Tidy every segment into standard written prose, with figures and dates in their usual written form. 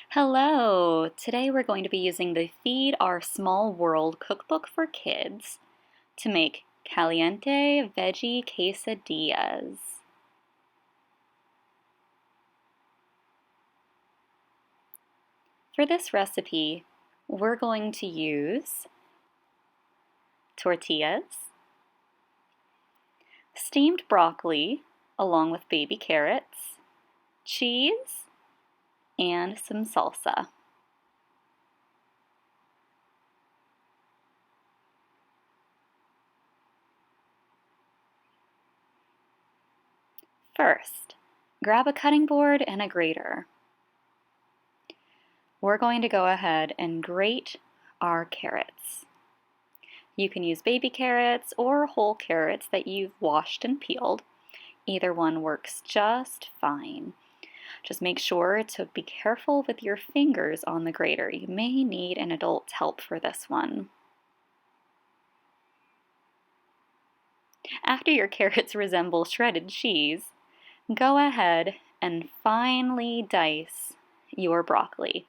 Hello! Today we're going to be using the Feed Our Small World cookbook for kids to make caliente veggie quesadillas. For this recipe, we're going to use tortillas, steamed broccoli along with baby carrots, cheese, and some salsa. First, grab a cutting board and a grater. We're going to go ahead and grate our carrots. You can use baby carrots or whole carrots that you've washed and peeled. Either one works just fine. Just make sure to be careful with your fingers on the grater. You may need an adult's help for this one. After your carrots resemble shredded cheese, go ahead and finely dice your broccoli.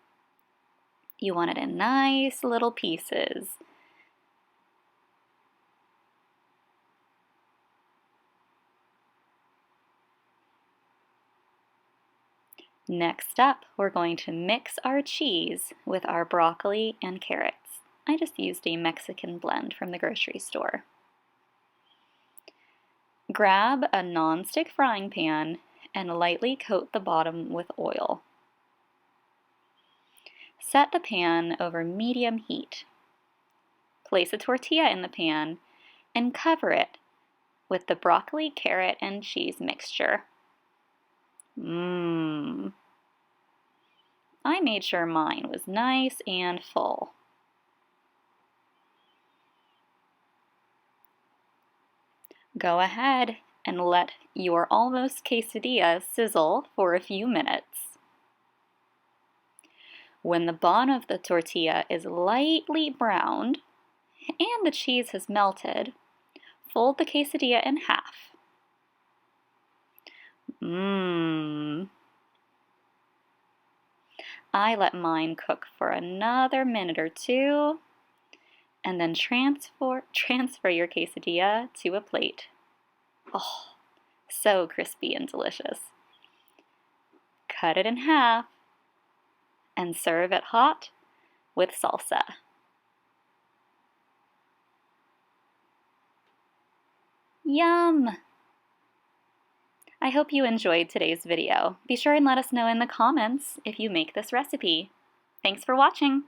You want it in nice little pieces. Next up, we're going to mix our cheese with our broccoli and carrots. I just used a Mexican blend from the grocery store. Grab a non-stick frying pan and lightly coat the bottom with oil. Set the pan over medium heat. Place a tortilla in the pan and cover it with the broccoli, carrot, and cheese mixture. I made sure mine was nice and full. Go ahead and let your almost quesadilla sizzle for a few minutes. When the bottom of the tortilla is lightly browned and the cheese has melted, fold the quesadilla in half. I let mine cook for another minute or two, and then transfer your quesadilla to a plate. Oh, so crispy and delicious. Cut it in half and serve it hot with salsa. Yum! I hope you enjoyed today's video. Be sure and let us know in the comments if you make this recipe. Thanks for watching!